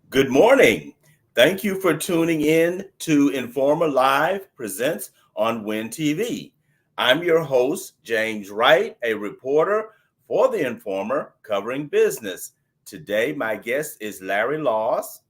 Good morning. Thank you for tuning in to Informer Live presents on Win TV. I'm your host, James Wright, a reporter for The Informer covering business. Today, my guest is Larry Laws.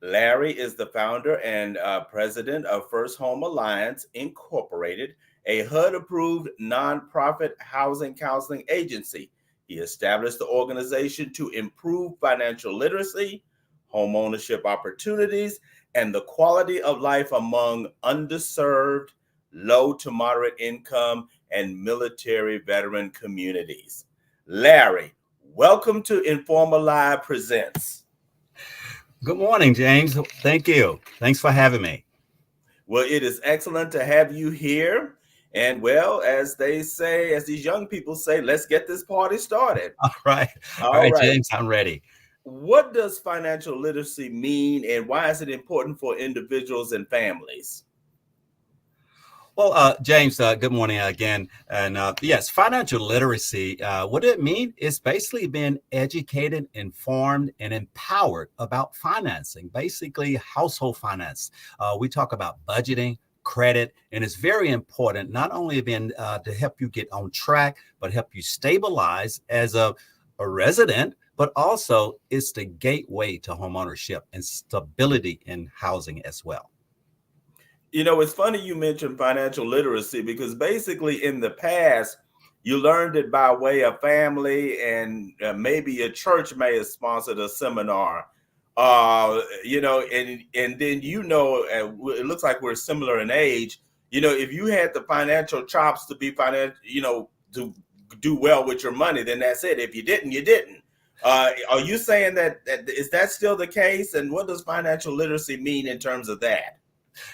Larry is the founder and president of First Home Alliance Incorporated, a HUD-approved nonprofit housing counseling agency. He established the organization to improve financial literacy, home ownership opportunities, and the quality of life among underserved, low to moderate income, and military veteran communities. Larry, welcome to Informa Live Presents. Good morning, James. Thank you. Thanks for having me. Well, it is excellent to have you here. And well, as they say, as these young people say, let's get this party started. All right. All All right, right. James, I'm ready. What does financial literacy mean, and why is it important for individuals and families? Well, James, good morning again. And yes, financial literacy, what it means is basically being educated, informed, and empowered about financing, basically household finance. We talk about budgeting, credit, and it's very important not only being to help you get on track, but help you stabilize as a resident, but also it's the gateway to homeownership and stability in housing as well. You know, it's funny you mentioned financial literacy because basically in the past, you learned it by way of family and maybe a church may have sponsored a seminar. And then it looks like we're similar in age. You know, if you had the financial chops to be to do well with your money, then that's it. If you didn't, you didn't. Are you saying that is that still the case? And what does financial literacy mean in terms of that?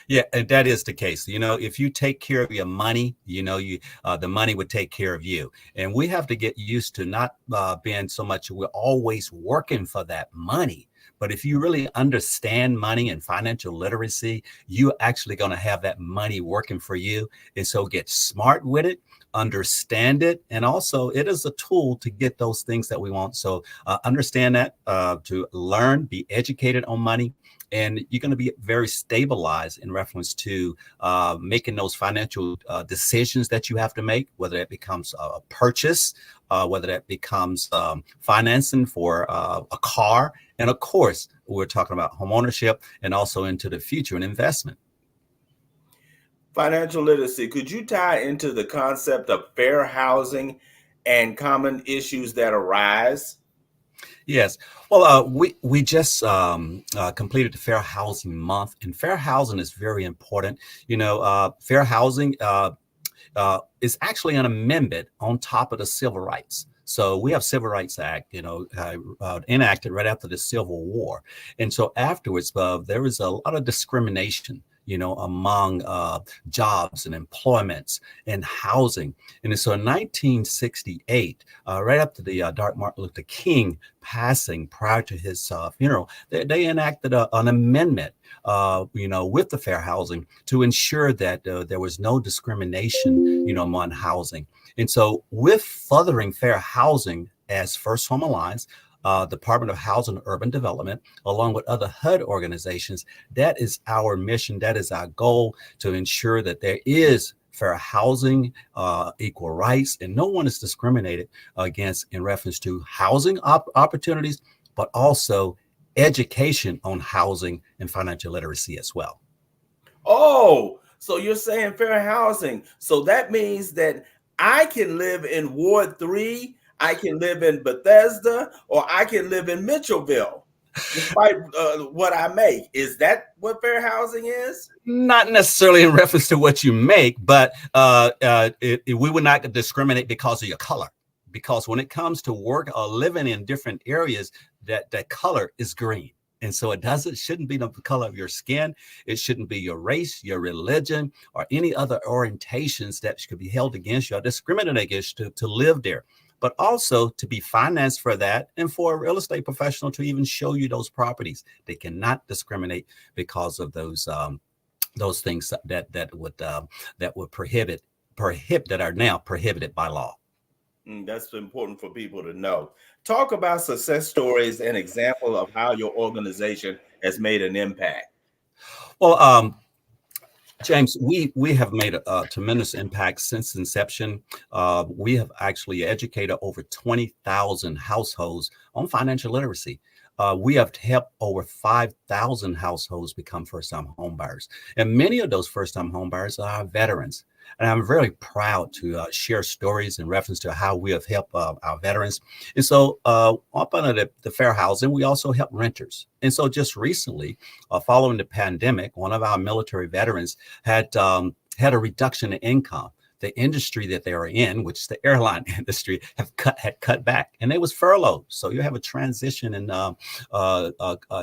Yeah, and that is the case. If you take care of your money, the money would take care of you. And we have to get used to not being so much we're always working for that money. But if you really understand money and financial literacy, you're actually going to have that money working for you. And so get smart with it, understand it, and also it is a tool to get those things that we want. So understand that to learn, be educated on money, and you're going to be very stabilized in reference to making those financial decisions that you have to make, whether it becomes a purchase, whether that becomes financing for a car. And of course, we're talking about home ownership and also into the future and investment. Financial literacy, could you tie into the concept of fair housing and common issues that arise? Yes. Well, we just completed the Fair Housing Month, and fair housing is very important. Fair housing is actually an amendment on top of the civil rights. So we have Civil Rights Act, enacted right after the Civil War, and so afterwards, there was a lot of discrimination, among jobs and employments and housing. And so in 1968, right after the Dr. Martin Luther King passing prior to his funeral, they enacted an amendment, with the fair housing to ensure that there was no discrimination, among housing. And so with furthering fair housing as First Home Alliance, Department of Housing and Urban Development, along with other HUD organizations, that is our mission. That is our goal, to ensure that there is fair housing, equal rights, and no one is discriminated against in reference to housing opportunities, but also education on housing and financial literacy as well. Oh, so you're saying fair housing. So that means that I can live in Ward 3, I can live in Bethesda, or I can live in Mitchellville, despite what I make. Is that what fair housing is? Not necessarily in reference to what you make, but we would not discriminate because of your color. Because when it comes to work or living in different areas, that color is green. And so shouldn't be the color of your skin. It shouldn't be your race, your religion, or any other orientations that could be held against you or discriminated against you to live there. But also to be financed for that, and for a real estate professional to even show you those properties. They cannot discriminate because of those things that would prohibit that are now prohibited by law. That's important for people to know. Talk about success stories and example of how your organization has made an impact. Well, James, we have made a tremendous impact since inception. We have actually educated over 20,000 households on financial literacy. We have helped over 5,000 households become first-time home buyers, and many of those first-time home buyers are veterans. And I'm very proud to share stories in reference to how we have helped our veterans. And so, up under the fair housing, we also help renters. And so, just recently, following the pandemic, one of our military veterans had a reduction in income. The industry that they are in, which is the airline industry, had cut back, and they was furloughed. So you have a transition in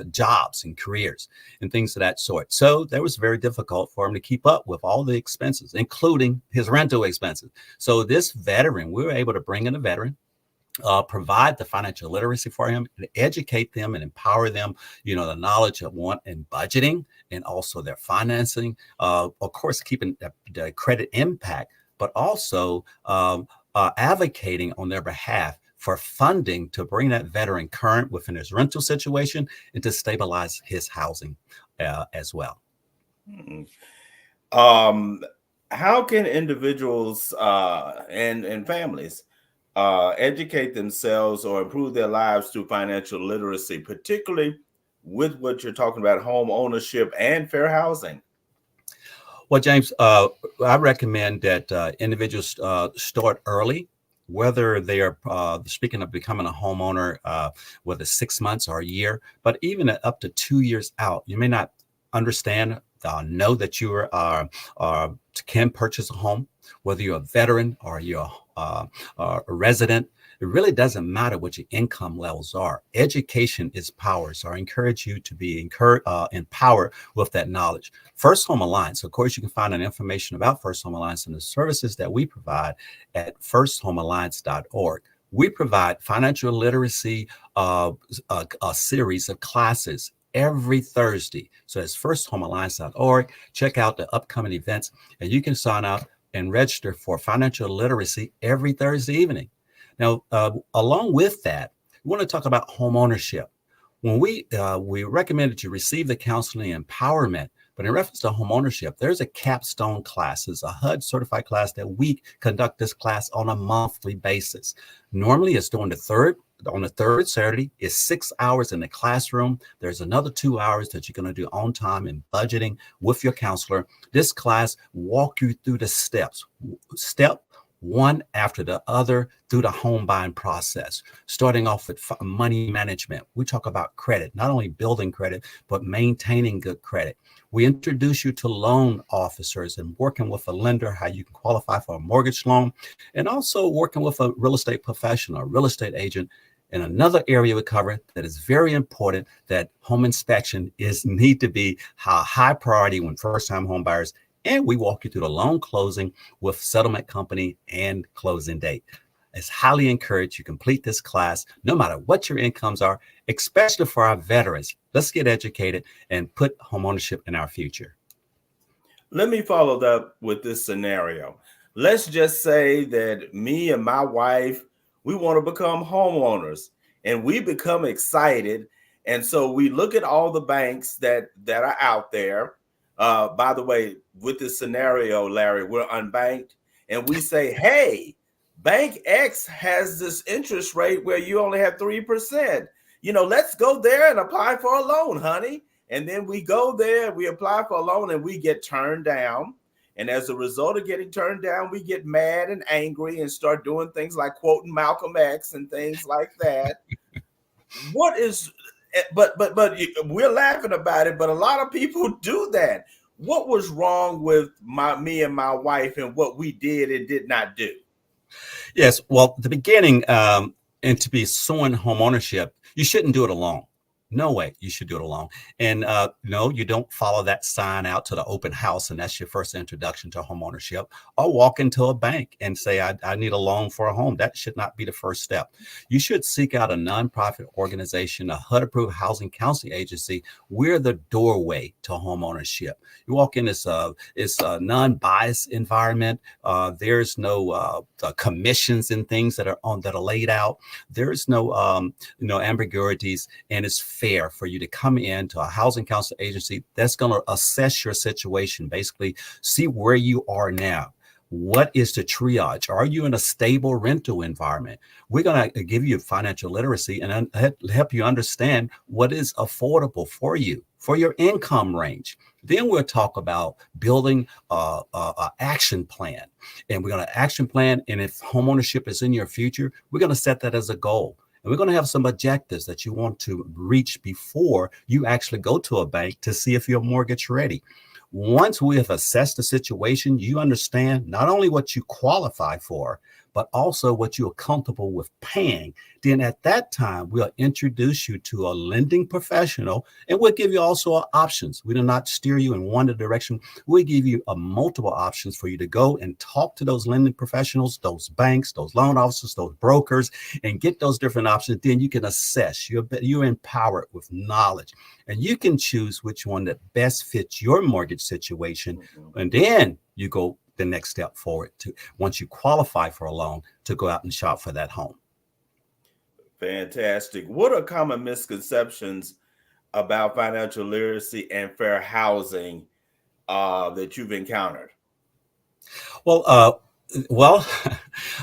jobs and careers and things of that sort. So that was very difficult for him to keep up with all the expenses, including his rental expenses. So this veteran, we were able to bring in a veteran, provide the financial literacy for him, and educate them and empower them, the knowledge of want and budgeting, and also their financing, of course, keeping the credit impact, but also advocating on their behalf for funding to bring that veteran current within his rental situation and to stabilize his housing as well. Mm. Um, how can individuals and families educate themselves or improve their lives through financial literacy, particularly with what you're talking about, home ownership and fair housing? Well, James, I recommend that individuals start early, whether they are speaking of becoming a homeowner, whether 6 months or a year, but even up to 2 years out, you may not understand, know that you can purchase a home, whether you're a veteran or you're a resident. It really doesn't matter what your income levels are. Education is power. So I encourage you to be empowered with that knowledge. First Home Alliance, of course, you can find out information about First Home Alliance and the services that we provide at firsthomealliance.org. We provide financial literacy, a series of classes every Thursday. So it's firsthomealliance.org. Check out the upcoming events, and you can sign up and register for financial literacy every Thursday evening. Now, along with that, we want to talk about home ownership. When we recommend that you receive the counseling and empowerment, but in reference to home ownership, there's a capstone class, it's a HUD certified class that we conduct this class on a monthly basis. Normally, it's on the third Saturday. It's 6 hours in the classroom. There's another 2 hours that you're going to do on time in budgeting with your counselor. This class walk you through the steps, step one after the other through the home buying process, starting off with money management. We talk about credit, not only building credit, but maintaining good credit. We introduce you to loan officers and working with a lender, how you can qualify for a mortgage loan, and also working with a real estate professional, a real estate agent. And another area we cover that is very important, that home inspection need to be a high priority when first-time home buyers. And we walk you through the loan closing with settlement company and closing date. It's highly encouraged you complete this class, no matter what your incomes are, especially for our veterans. Let's get educated and put homeownership in our future. Let me follow that with this scenario. Let's just say that me and my wife, we want to become homeowners and we become excited. And so we look at all the banks that are out there. By the way, with this scenario, Larry, we're unbanked and we say, hey, Bank X has this interest rate where you only have 3%. Let's go there and apply for a loan, honey. And then we go there, we apply for a loan, and we get turned down. And as a result of getting turned down, we get mad and angry and start doing things like quoting Malcolm X and things like that. What is, but we're laughing about it, but a lot of people do that. What was wrong with me and my wife and what we did and did not do? Yes, well, the beginning, and to be suing home ownership, you shouldn't do it alone. No way you should do it alone. And no, you don't follow that sign out to the open house, and that's your first introduction to homeownership, or walk into a bank and say, I need a loan for a home. That should not be the first step. You should seek out a nonprofit organization, a HUD approved housing counseling agency. We're the doorway to homeownership. You walk in, it's a non-biased environment. There's no commissions and things that are laid out. There's no ambiguities, and it's fair for you to come into a housing council agency that's going to assess your situation, basically see where you are now. What is the triage? Are you in a stable rental environment? We're going to give you financial literacy and help you understand what is affordable for you, for your income range. Then we'll talk about building a action plan. And we're going to action plan. And if homeownership is in your future, we're going to set that as a goal. And we're going to have some objectives that you want to reach before you actually go to a bank to see if you're mortgage ready. Once we have assessed the situation, you understand not only what you qualify for, but also what you are comfortable with paying. Then at that time, we'll introduce you to a lending professional, and we'll give you also options. We do not steer you in one direction. We give you a multiple options for you to go and talk to those lending professionals, those banks, those loan officers, those brokers, and get those different options. Then you can assess. You're empowered with knowledge, and you can choose which one that best fits your mortgage situation. And then you go the next step forward to, once you qualify for a loan, to go out and shop for that home. Fantastic. What are common misconceptions about financial literacy and fair housing that you've encountered? Well,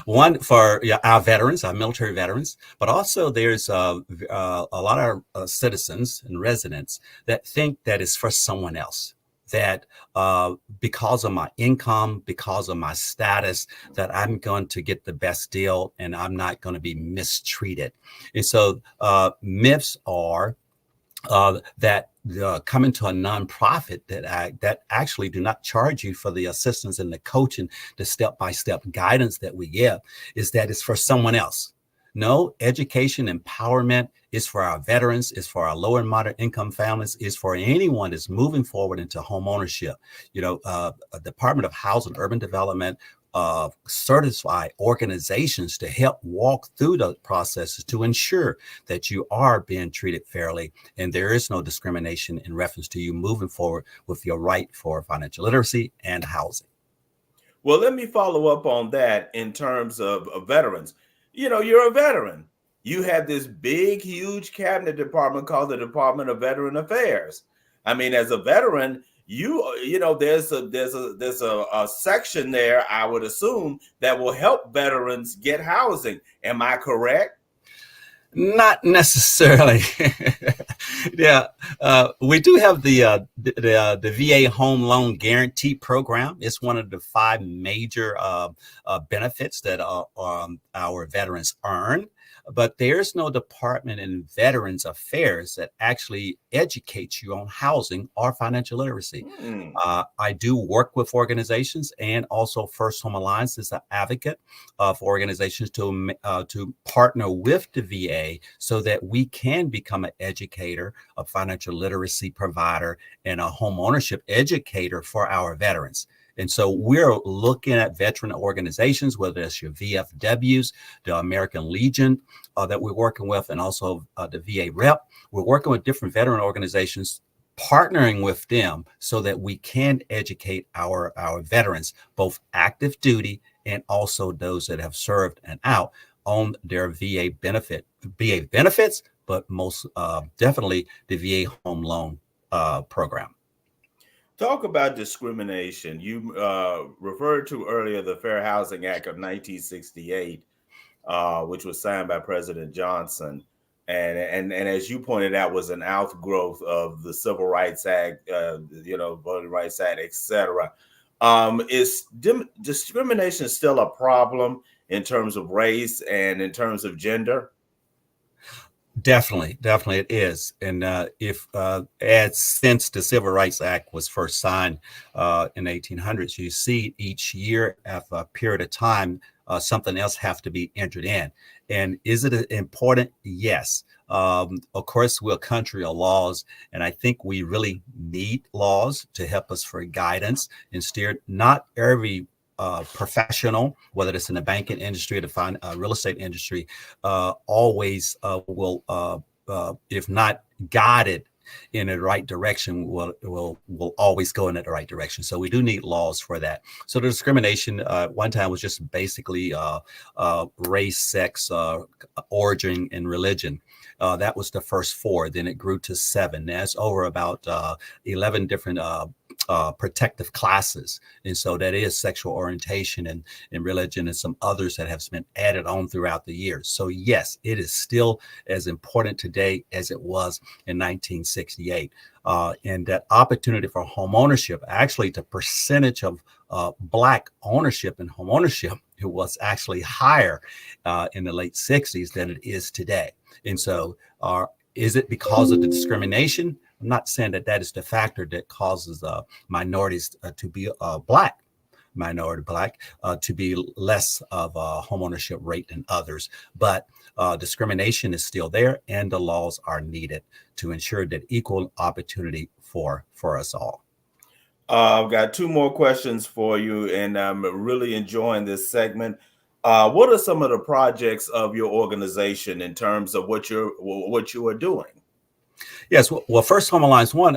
one for our veterans, our military veterans, but also there's a lot of citizens and residents that think that it's for someone else. That because of my income, because of my status, that I'm going to get the best deal and I'm not going to be mistreated. And so myths are that coming to a nonprofit that actually do not charge you for the assistance and the coaching, the step-by-step guidance that we give, is that it's for someone else. No, education empowerment is for our veterans, is for our low and moderate income families, is for anyone that's moving forward into home ownership. A Department of Housing and Urban Development certify organizations to help walk through the processes to ensure that you are being treated fairly and there is no discrimination in reference to you moving forward with your right for financial literacy and housing. Well, let me follow up on that in terms of veterans. You're a veteran. You have this big, huge cabinet department called the Department of Veteran Affairs. I mean, as a veteran, there's a section there, I would assume, that will help veterans get housing. Am I correct? Not necessarily. Yeah, we do have the VA Home Loan Guarantee Program. It's one of the 5 major benefits that our veterans earn. But there's no department in Veterans Affairs that actually educates you on housing or financial literacy. I do work with organizations, and also First Home Alliance is an advocate for organizations to partner with the VA so that we can become an educator, a financial literacy provider, and a home ownership educator for our veterans. And so we're looking at veteran organizations, whether it's your VFWs, the American Legion that we're working with, and also the VA Rep. We're working with different veteran organizations, partnering with them so that we can educate our veterans, both active duty and also those that have served and out, on their VA benefits, but most definitely the VA home loan program. Talk about discrimination. You referred to earlier the Fair Housing Act of 1968, which was signed by President Johnson, and as you pointed out, was an outgrowth of the Civil Rights Act, Voting Rights Act, etc. Is discrimination still a problem in terms of race and in terms of gender? Definitely it is. And if as since the Civil Rights Act was first signed in the 1800s, you see each year after a period of time, something else have to be entered in. And is it important? Yes. Of course, we're a country of laws, and I think we really need laws to help us for guidance and steer. Not every professional, whether it's in the banking industry or the real estate industry, always will, if not guided in the right direction, will always go in the right direction. So we do need laws for that. So the discrimination one time was just basically race, sex, origin, and religion. That was the first four. Then it grew to seven. That's over about 11 different protective classes. And so that is sexual orientation and religion and some others that have been added on throughout the years. So yes, it is still as important today as it was in 1968. And that opportunity for home ownership, actually the percentage of Black ownership and home ownership, it was actually higher in the late 60s than it is today. And so is it because of the discrimination? I'm not saying that that is the factor that causes minorities to be Black to be less of a homeownership rate than others. But discrimination is still there, and the laws are needed to ensure that equal opportunity for us all. I've got two more questions for you, and I'm really enjoying this segment. What are some of the projects of your organization in terms of what you are doing? Yes. Well, first, Home Alliance One,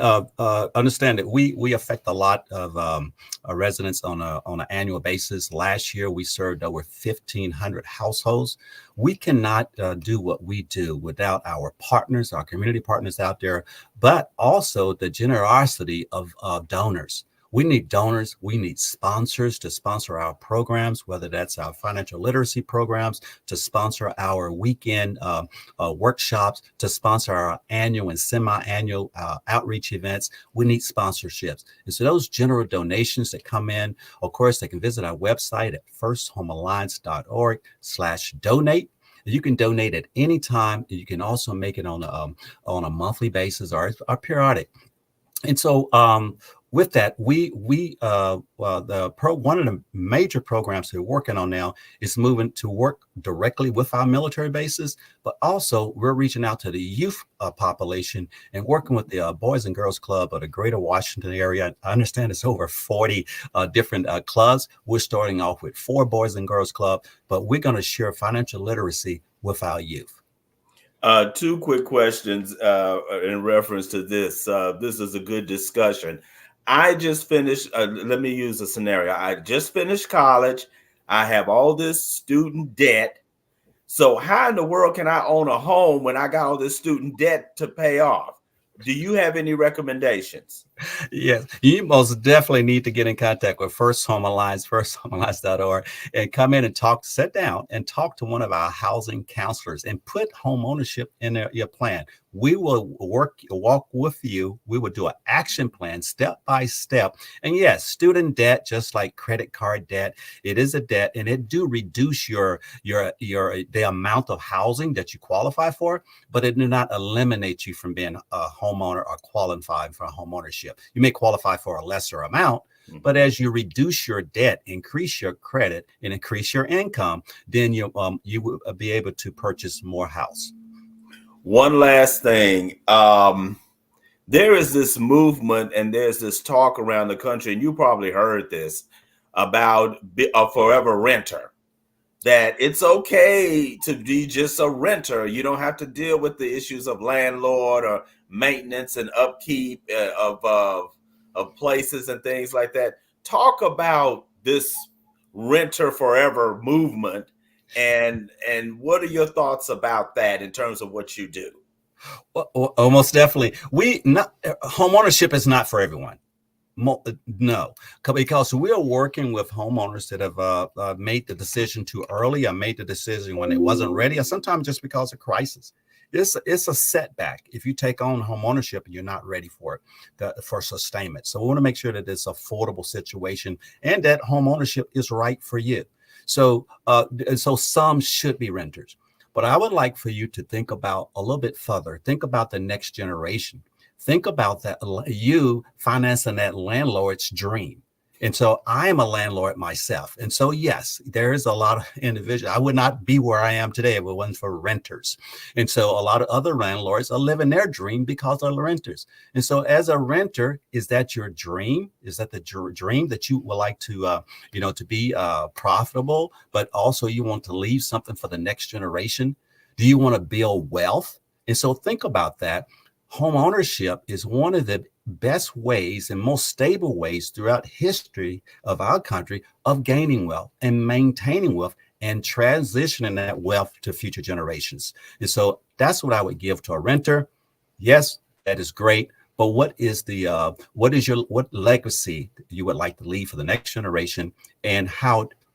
understand that we affect a lot of residents on an annual basis. Last year, we served over 1,500 households. We cannot do what we do without our partners, our community partners out there, but also the generosity of donors. We need donors. We need sponsors to sponsor our programs, whether that's our financial literacy programs, to sponsor our weekend workshops, to sponsor our annual and semi-annual outreach events. We need sponsorships. And so those general donations that come in, of course, they can visit our website at firsthomealliance.org/donate. You can donate at any time. You can also make it on a monthly basis or periodic. And so with that, one of the major programs we're working on now is moving to work directly with our military bases, but also we're reaching out to the youth population and working with the Boys and Girls Club of the Greater Washington area. I understand it's over 40 different clubs. We're starting off with 4 Boys and Girls Club, but we're going to share financial literacy with our youth. Two quick questions in reference to this. This is a good discussion. I just finished, let me use a scenario. I just finished college. I have all this student debt. So how in the world can I own a home when I got all this student debt to pay off? Do you have any recommendations? Yes, you most definitely need to get in contact with First Home Alliance, firsthomealliance.org, and come in and sit down and talk to one of our housing counselors and put home ownership in your plan. We will walk with you. We will do an action plan step by step. And yes, student debt, just like credit card debt, it is a debt, and it do reduce the amount of housing that you qualify for, but it do not eliminate you from being a homeowner or qualifying for home ownership. You may qualify for a lesser amount, but as you reduce your debt, increase your credit, and increase your income, then you will be able to purchase more house. One last thing. There is this movement and there's this talk around the country, and you probably heard this, about a forever renter, that it's okay to be just a renter. You don't have to deal with the issues of landlord or maintenance and upkeep of places and things like that. Talk about this renter forever movement, and what are your thoughts about that in terms of what you do? Well, almost definitely. Home ownership is not for everyone. No, because we are working with homeowners that have made the decision too early, or made the decision when it wasn't ready, or sometimes just because of crisis. It's a setback if you take on home ownership and you're not ready for it, for sustainment. So we want to make sure that it's an affordable situation and that home ownership is right for you. So some should be renters, but I would like for you to think about a little bit further. Think about the next generation. Think about that, you financing that landlord's dream. And so I am a landlord myself. And so, yes, there is a lot of individuals. I would not be where I am today if it wasn't for renters. And so a lot of other landlords are living their dream because of the renters. And so as a renter, is that your dream? Is that the dream that you would like to, to be profitable, but also you want to leave something for the next generation? Do you want to build wealth? And so think about that. Home ownership is one of the best ways and most stable ways throughout history of our country of gaining wealth and maintaining wealth and transitioning that wealth to future generations. And so that's what I would give to a renter. Yes, that is great. But what legacy you would like to leave for the next generation, and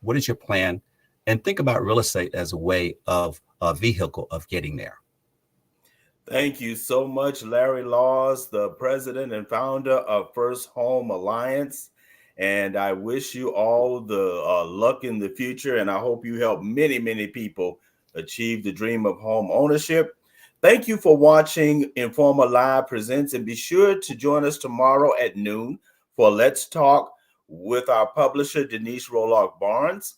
what is your plan? And think about real estate as a way of a vehicle of getting there. Thank you so much, Larry Laws, the president and founder of First Home Alliance. And I wish you all the luck in the future. And I hope you help many, many people achieve the dream of home ownership. Thank you for watching Informa Live Presents. And be sure to join us tomorrow at noon for Let's Talk with our publisher, Denise Roloff Barnes.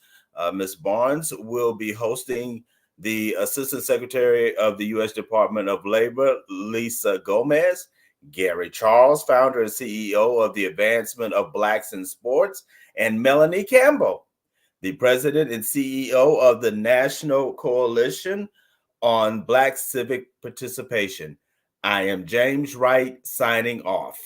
Ms. Barnes will be hosting the Assistant Secretary of the U.S. Department of Labor, Lisa Gomez, Gary Charles, founder and CEO of the Advancement of Blacks in Sports, and Melanie Campbell, the president and CEO of the National Coalition on Black Civic Participation. I am James Wright, signing off.